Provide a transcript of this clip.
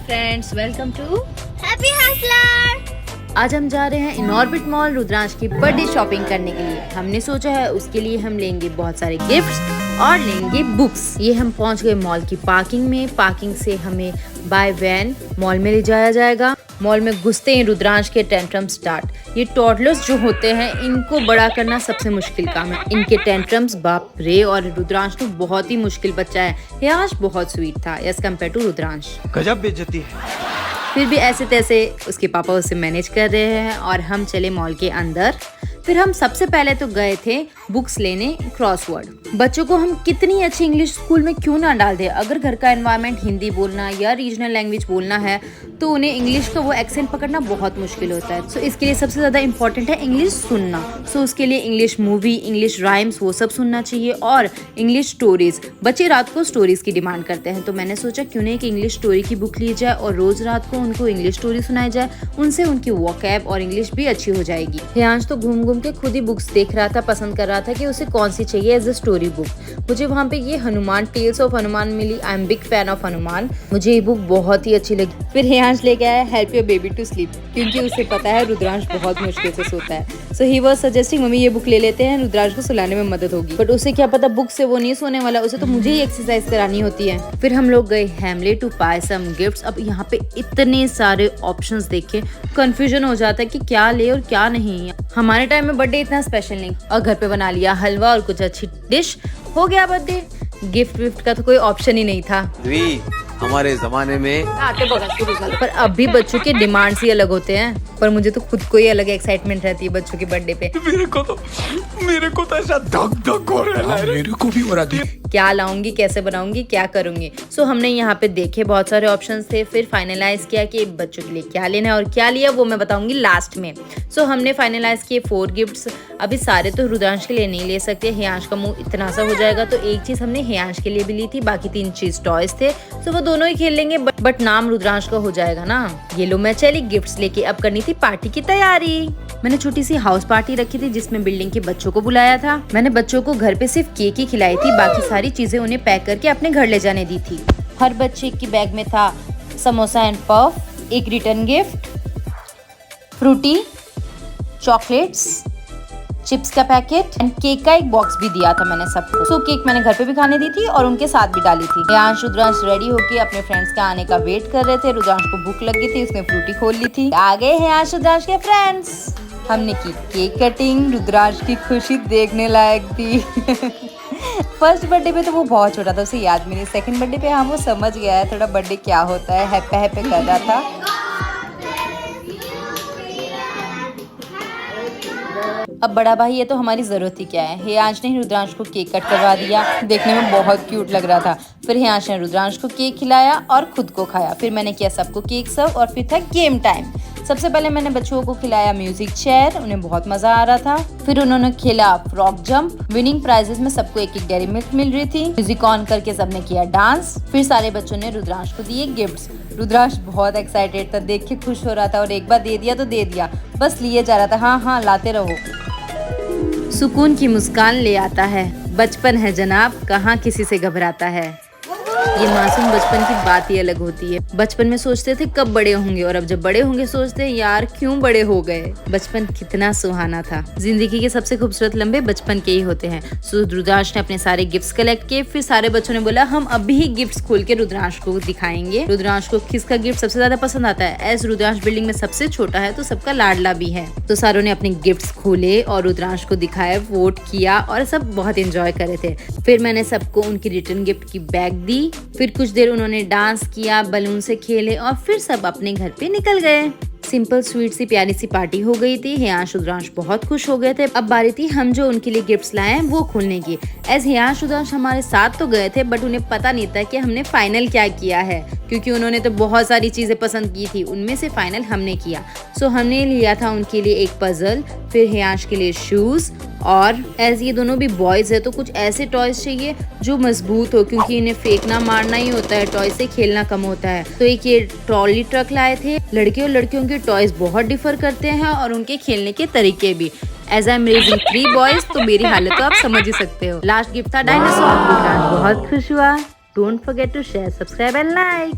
Friends, welcome to happy hustler. आज हम जा रहे हैं इनऑर्बिट मॉल रुद्रांश की बर्थडे शॉपिंग करने के लिए। हमने सोचा है उसके लिए हम लेंगे बहुत सारे गिफ्ट्स और लेंगे बुक्स। ये हम पहुंच गए मॉल की पार्किंग में। पार्किंग से हमें बाय वैन मॉल में ले जाया जाएगा। मॉल में घुसते ही रुद्रांश के टेंट्रम स्टार्ट। ये टॉडलर्स जो होते हैं इनको बड़ा करना सबसे मुश्किल काम है। इनके टेंट्रम्स बाप रे। और रुद्रांश तो बहुत ही मुश्किल बच्चा है। यश बहुत स्वीट था एज कम्पेयर टू रुद्रांश। गजब बेइज्जती है। फिर भी ऐसे तैसे उसके पापा उसे मैनेज कर रहे हैं और हम चले मॉल के अंदर। फिर हम सबसे पहले तो गए थे बुक्स लेने क्रॉसवर्ड। बच्चों को हम कितनी अच्छी इंग्लिश स्कूल में क्यों ना डाल दे। अगर घर का एनवायरनमेंट हिंदी बोलना या रीजनल लैंग्वेज बोलना है तो उन्हें इंग्लिश का वो एक्सेंट पकड़ना बहुत मुश्किल होता है। सो इसके लिए सबसे ज़्यादा इम्पोर्टेंट है इंग्लिश सुनना। सो उसके लिए इंग्लिश मूवी, इंग्लिश राइम्स वो सब सुनना चाहिए और इंग्लिश स्टोरीज। बच्चे रात को स्टोरीज की डिमांड करते हैं तो मैंने सोचा क्यों नहीं एक इंग्लिश स्टोरी की बुक ली जाए और रोज रात को उनको इंग्लिश स्टोरी सुनाई जाए। उनसे उनकी वोकैब और इंग्लिश भी अच्छी हो जाएगी। हियांश तो घूम घूम के खुद ही बुक्स देख रहा था, पसंद कर रहा था कि उसे कौन सी चाहिए एज अ स्टोरी बुक। मुझे वहाँ पे ये हनुमान टेल्स ऑफ हनुमान मिली। I am big fan of Hanuman. मुझे ये बुक बहुत ही अच्छी लगी। फिर हियांश लेके आया help your baby to sleep, क्योंकि उसे पता है रुद्रांश बहुत मुश्किल से सोता है। सो ही वाज सजेस्टिंग मम्मी ये बुक ले लेते हैं, रुद्रांश को सुलाने में मदद होगी। बट उसे क्या पता बुक से वो नहीं सोने वाला, उसे तो मुझे ही एक्सरसाइज करानी होती है। फिर हम लोग गए हैमले टू बाय सम गिफ्ट्स। अब यहाँ पे इतने सारे ऑप्शंस देखे कंफ्यूजन हो जाता है कि क्या ले और क्या नहीं। हमारे टाइम में बर्थडे इतना स्पेशल नहीं और घर पे बना लिया हलवा और कुछ अच्छी डिश, हो गया बर्थडे। गिफ्ट विफ्ट का तो कोई ऑप्शन ही नहीं था। हमारे जमाने में पर अब भी बच्चों के डिमांड्स ही अलग होते हैं। पर मुझे तो खुद को ही अलग एक्साइटमेंट रहती है बच्चों के बर्थडे पे। मेरे को तो ऐसा धक धक हो रहा है। मेरे को भी हो रहा है। क्या लाऊंगी, कैसे बनाऊंगी, क्या करूंगी। सो हमने यहाँ पे देखे बहुत सारे ऑप्शंस थे। फिर फाइनलाइज किया कि बच्चों के लिए क्या लेना है और क्या लिया वो मैं बताऊंगी लास्ट में। सो हमने फाइनलाइज किए 4 गिफ्ट्स। अभी सारे तो रुद्रांश के लिए नहीं ले सकते, हियांश का मुंह इतना सा हो जाएगा। तो एक चीज हमने हियांश के लिए भी ली थी, बाकी 3 चीज टॉयज थे। सो वो दोनों ही खेल लेंगे बट नाम रुद्रांश का हो जाएगा ना। ये लो मैं चली गिफ्ट्स लेके। अब करनी थी पार्टी की तैयारी। मैंने छोटी सी हाउस पार्टी रखी थी जिसमें बिल्डिंग के बच्चों को बुलाया था। मैंने बच्चों को घर पे सिर्फ केक ही खिलाई थी, बाकी सारी चीजें उन्हें पैक करके अपने घर ले जाने दी थी। हर बच्चे की बैग में था समोसा एंड पफ, एक return gift, Frooti, chocolates, chips का पैकेट एंड केक का एक बॉक्स भी दिया था मैंने सबको। सो केक मैंने घर पे भी खाने दी थी और उनके साथ भी डाली थी। हियांश रुद्रांश रेडी होके अपने फ्रेंड्स के आने का वेट कर रहे थे। रुद्रांश को भूख लगी थी, उसने फ्रूटी खोल ली थी। आ गए हियांश रुद्रांश के फ्रेंड्स। हमने की केक कटिंग। रुद्रांश की खुशी देखने लायक थी। फर्स्ट बर्थडे पे तो वो बहुत छोटा था, उसे याद भी नहीं। सेकंड बर्थडे पे हाँ वो समझ गया है थोड़ा बर्थडे क्या होता है, हैप्पी हैप्पी कर रहा था। अब बड़ा भाई ये तो हमारी जरूरत ही क्या है। हियांश ने रुद्रांश को केक कट करवा दिया, देखने में बहुत क्यूट लग रहा था। फिर हियांश ने रुद्रांश को केक खिलाया और खुद को खाया। फिर मैंने किया सबको केक सर्व और फिर था गेम टाइम। सबसे पहले मैंने बच्चों को खिलाया म्यूजिक चेयर, उन्हें बहुत मजा आ रहा था। फिर उन्होंने खेला फ्रॉक जंप। विनिंग प्राइजेस में सबको एक डेयरी मिल्क मिल रही थी। म्यूजिक ऑन करके सबने किया डांस। फिर सारे बच्चों ने रुद्रांश को दिए गिफ्ट्स। रुद्रांश बहुत एक्साइटेड था, देख के खुश हो रहा था और एक बार दे दिया तो दे दिया, बस लिए जा रहा था। हाँ हाँ लाते रहो। सुकून की मुस्कान ले आता है, बचपन है जनाब, कहाँ किसी से घबराता है। ये मासूम बचपन की बात ही अलग होती है। बचपन में सोचते थे कब बड़े होंगे और अब जब बड़े होंगे सोचते हैं यार क्यों बड़े हो गए। बचपन कितना सुहाना था। जिंदगी के सबसे खूबसूरत लम्हे बचपन के ही होते हैं। सो रुद्रांश ने अपने सारे गिफ्ट्स कलेक्ट किए। फिर सारे बच्चों ने बोला हम अभी ही गिफ्ट्स खोल के रुद्रांश को दिखाएंगे। रुद्रांश को किसका गिफ्ट सबसे ज्यादा पसंद आता है। एज रुद्रांश बिल्डिंग में सबसे छोटा है तो सबका लाडला भी है। तो सारों ने अपने गिफ्ट्स खोले और रुद्रांश को दिखाया, वोट किया और सब बहुत एंजॉय कर रहे थे। फिर मैंने सबको उनकी रिटर्न गिफ्ट की बैग दी। फिर कुछ देर उन्होंने डांस किया, बलून से खेले और फिर सब अपने घर पे निकल गए। सिंपल स्वीट सी प्यारी सी पार्टी हो गई थी। हियांश रुद्रांश बहुत खुश हो गए थे। अब बारी थी हम जो उनके लिए गिफ्ट्स लाए हैं वो खोलने की। एज हियांश रुद्रांश हमारे साथ तो गए थे बट उन्हें पता नहीं था कि हमने फाइनल क्या किया है, क्योंकि उन्होंने तो बहुत सारी चीजें पसंद की थी, उनमें से फाइनल हमने किया। सो हमने लिया था उनके लिए एक पजल, फिर हियांश के लिए शूज और एज ये दोनों भी बॉयज है तो कुछ ऐसे टॉयज चाहिए जो मजबूत हो, क्योंकि इन्हें फेंकना मारना ही होता है, टॉय से खेलना कम होता है। तो एक ये ट्रॉली ट्रक लाए थे। लड़के और लड़कियों के टॉयज बहुत डिफर करते हैं और उनके खेलने के तरीके भी। As I am raising 3 boys तो मेरी हालत तो आप समझ ही सकते हो। लास्ट गिफ्ट था डायनासोर। बहुत खुश हुआ। Don't forget to share, subscribe and like.